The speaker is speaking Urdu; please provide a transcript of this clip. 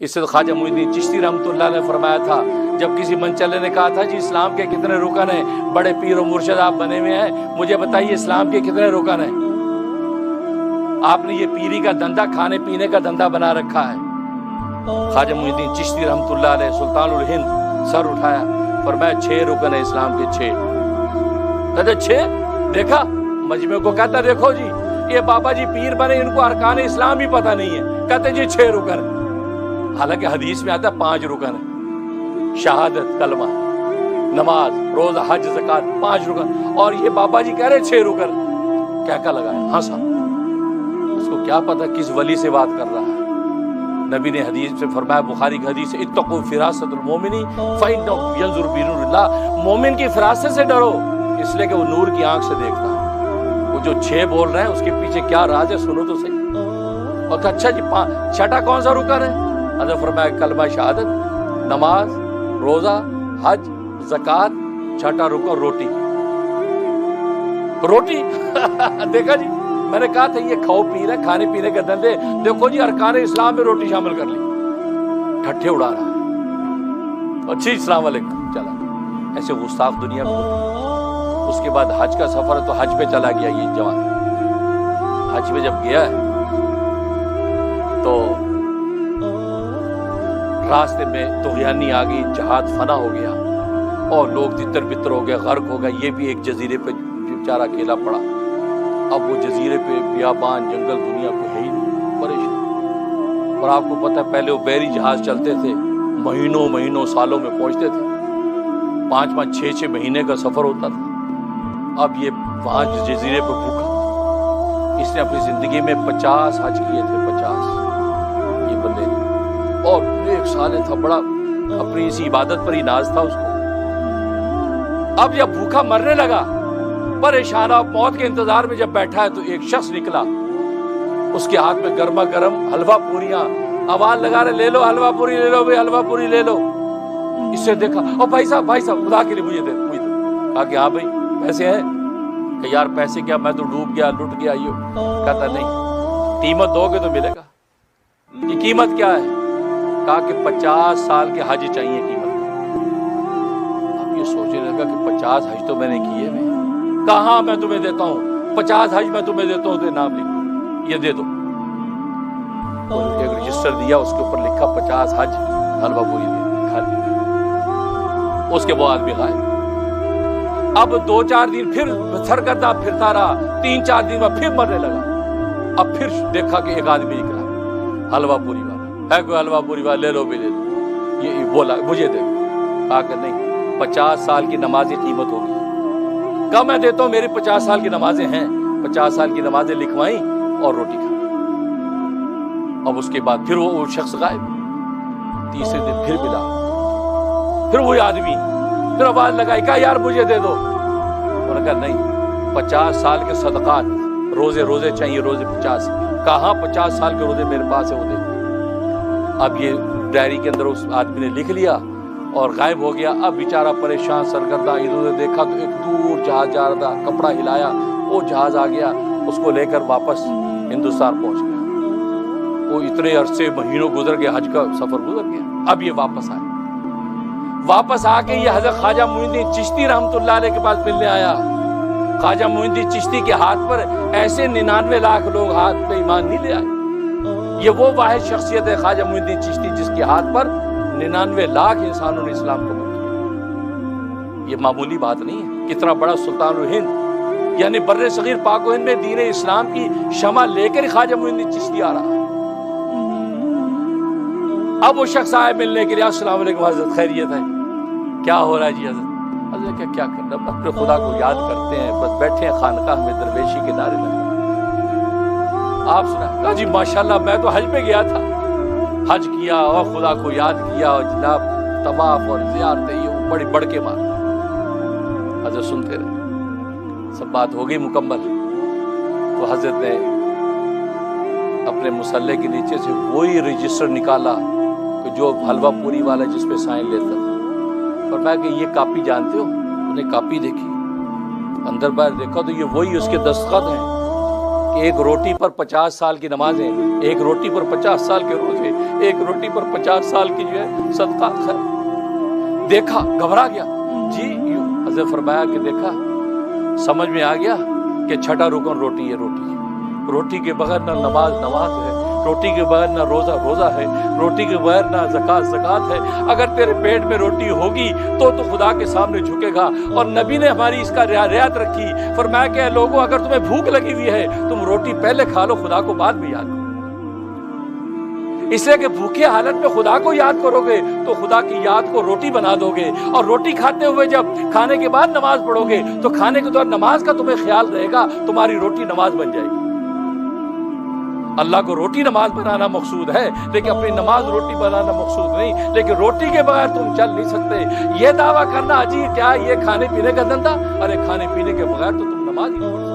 اس سے خواجہ معین الدین چشتی رحمۃ اللہ نے فرمایا تھا، جب کسی منچلے نے کہا تھا جی اسلام کے کتنے رکن ہیں، بڑے پیر و مرشد آپ بنے ہوئے ہیں، مجھے بتائیے اسلام کے کتنے رکن ہیں؟ آپ نے یہ پیری کا دھندا کھانے پینے کا دھندا بنا رکھا ہے۔ خواجہ معین الدین چشتی رحمۃ اللہ علیہ سلطان الہند سر اٹھایا، فرمایا 6 رکن ہے اسلام کے 6۔ کہتے 6؟ دیکھا مجمع کو، کہتا دیکھو جی یہ بابا جی پیر بنے، ان کو ارکان اسلام ہی پتہ نہیں ہے، کہتے جی 6 رکن ہے۔ حالانکہ حدیث میں آتا ہے 5 رکن ہے، شہادت، کلمہ، نماز، روزہ، حج، زکات، 5 رکن، اور یہ بابا جی کہہ رہے 6 رکن۔ کیا لگا ہے، ہنسا۔ اس کو کیا پتا کس ولی سے بات کر رہا ہے۔ نبی نے حدیث سے فرمایا، بخاری کی حدیث ہے، اتقوا فراست المومن فإنه ينظر بنور اللہ، مومن کی فراست سے ڈرو اس لیے کہ وہ نور کی آنکھ سے دیکھتا ہے۔ وہ جو 6 بول رہے ہیں اس کے پیچھے کیا راز ہے، سنو تو صحیح۔ اور اچھا جی 6 کون سا رکن ہے؟ حضرت فرمایا کلمہ شہادت، نماز، روزہ، حج، زکات، 6 رکن روٹی۔ روٹی دیکھا جی، میں نے کہا تھا یہ کھاؤ پی رہے، کھانے پینے کے دھندے، دیکھو جی ارکان اسلام میں روٹی شامل کر لی، ٹھٹھے اڑا رہا ہے۔ اچھی السلام علیکم، چلا ایسے گستاخ دنیا میں ہوتے۔ اس کے بعد حج کا سفر ہے تو حج پہ چلا گیا یہ جوان۔ حج پہ جب گیا ہے تو راستے میں طغیانی آ گئی، جہاد فنا ہو گیا اور لوگ تتر بتر ہو گئے، غرق ہو گئے۔ یہ بھی ایک جزیرے پہ بیچارہ اکیلا پڑا۔ اب وہ جزیرے پہ بیابان جنگل، دنیا کو ہے ہی نہیں، پریشان۔ اور آپ کو پتہ ہے پہلے وہ بحری جہاز چلتے تھے، مہینوں مہینوں سالوں میں پہنچتے تھے، 5 6 مہینے کا سفر ہوتا تھا۔ اب یہ وہاں جزیرے پہ بھوکا۔ اس نے اپنی زندگی میں 50 حج کیے تھے، 50 یہ بندے نے، اور 1 سال تھا، بڑا اپنی اسی عبادت پر ہی ناز تھا اس کو۔ اب جب بھوکا مرنے لگا، پریشان موت کے انتظار میں جب بیٹھا ہے تو ایک شخص نکلا، اس کے ہاتھ میں گرما گرم حلوہ پوریاں، آواز لگا رہے لے لو حلوہ پوری، لے لو بھائی حلوہ پوری لے لو۔ اس سے دیکھا، اور بھائی صاحب خدا کے لیے مجھے دے دو۔ کہا کہ ہاں بھائی پیسے ہیں؟ کہ یار پیسے کیا، میں تو ڈوب گیا، لٹ گیا۔ یہ کہتا نہیں، قیمت دو گے تو ملے گا۔ یہ قیمت کیا ہے؟ کہا کہ 50 سال کے حج چاہیے قیمت۔ اب یہ سوچنے لگا کہ 50 حج تو میں نے کیے میں، کہاں میں تمہیں دیتا ہوں 50 حج، میں تمہیں دیتا ہوں تو نام لکھ، یہ دے دو۔ ایک رجسٹر دیا، اس کے اوپر لکھا 50 حج حلوہ پوری دے، کھا لی۔ اس کے بعد بھی غائب۔ اب 2-4 دن پھر سرگردہ پھرتا رہا، 3-4 دن بعد پھر مرنے لگا۔ اب پھر دیکھا کہ ایک آدمی نکلا، حلوہ پوری والا ہے، کوئی حلوہ پوری والا؟ لے لو بھی لے لو۔ یہ بولا مجھے دے دو۔ کہا کہ نہیں، 50 سال کی نمازی قیمت ہوگی۔ کہا میں دیتا ہوں، میری 50 سال کی نمازیں ہیں، 50 سال کی نمازیں لکھوائیں اور روٹی کھائی۔ اب اس کے بعد پھر وہ شخص غائب۔ تیسرے دن پھر ملا، پھر وہی آدمی، پھر آواز لگائی، کہا یار مجھے دے دو۔ انہوں نے کہا نہیں، 50 سال کے صدقات، روزے چاہیے، روزے 50۔ کہاں 50 سال کے روزے میرے پاس ہے، وہ دے دو۔ اب یہ ڈائری کے اندر اس آدمی نے لکھ لیا اور غائب ہو گیا۔ اب بیچارہ پریشان سرگردہ، ادھر ادھر دیکھا تو ایک دور جہاز جا رہا تھا، کپڑا ہلایا، وہ جہاز آ گیا، اس کو لے کر واپس ہندوستان پہنچ گیا۔ وہ اتنے عرصے مہینوں گزر گئے، حج کا سفر گزر گیا۔ اب یہ واپس آئے، واپس آ کے یہ حضرت خواجہ معین الدین چشتی رحمۃ اللہ علیہ کے پاس ملنے آیا۔ خواجہ معین الدین چشتی کے ہاتھ پر ایسے 99 لاکھ لوگ ہاتھ پہ ایمان نہیں لے آئے۔ یہ وہ واحد شخصیت ہے خواجہ معین الدین چشتی جس کے ہاتھ پر 99 لاکھ انسانوں نے اسلام قبول کیا۔ یہ معمولی بات نہیں ہے۔ کتنا بڑا سلطان الہند، یعنی بر صغیر پاک و ہند میں دین اسلام کی شمع لے کر خواجہ معین الدین چشتی آ رہا ہے۔ اب وہ شخص آئے ملنے کے لیے، السلام علیکم حضرت، خیریت ہے؟ کیا ہو رہا ہے جی حضرت؟ حضرت کیا کرنا، اپنے خدا کو یاد کرتے ہیں، بس بیٹھے ہیں خانقاہ میں، درویشی کے نعرے لگے۔ آپ سنا؟ کہا جی ماشاءاللہ میں تو حج پہ گیا تھا، حج کیا اور خدا کو یاد کیا، اور جناب طواف اور زیارتیں یہ بڑی بڑھ کے مار۔ حضرت سنتے رہے، سب بات ہو گئی مکمل۔ تو حضرت نے اپنے مصلے کے نیچے سے وہی رجسٹر نکالا کہ جو حلوہ پوری والا جس پہ سائن لیتا تھا، فرمایا کہ یہ کاپی جانتے ہو؟ انہیں کاپی دیکھی، اندر باہر دیکھا تو یہ وہی اس کے دستخط ہیں ایک روٹی پر 50 سال کی نمازیں، ایک روٹی پر 50 سال کے روزے، ایک روٹی پر 50 سال کی جو ہے صدقہ خیر۔ دیکھا، گھبرا گیا، جی حضرت فرمایا کہ دیکھا، سمجھ میں آ گیا کہ چھٹا رکن روٹی ہے، روٹی کے بغیر نہ نماز ہے، روٹی کے بغیر نہ روزہ ہے، روٹی کے بغیر نہ زکوٰۃ ہے۔ اگر تیرے پیٹ میں روٹی ہوگی تو خدا کے سامنے جھکے گا۔ اور نبی نے ہماری اس کا رعایت رکھی، فرمایا کہ اے لوگوں، اگر تمہیں بھوک لگی ہوئی ہے تم روٹی پہلے کھا لو، خدا کو بعد میں یاد کرو، اس لیے کہ بھوکے حالت میں خدا کو یاد کرو گے تو خدا کی یاد کو روٹی بنا دو گے، اور روٹی کھاتے ہوئے جب کھانے کے بعد نماز پڑھو گے تو کھانے کے دوران نماز کا تمہیں خیال رہے گا، تمہاری روٹی نماز بن جائے گی۔ اللہ کو روٹی نماز بنانا مقصود ہے، لیکن اپنی نماز روٹی بنانا مقصود نہیں۔ لیکن روٹی کے بغیر تم چل نہیں سکتے۔ یہ دعویٰ کرنا، جی کیا یہ کھانے پینے کا دھندا؟ ارے کھانے پینے کے بغیر تو تم نماز ہی نہیں پڑھ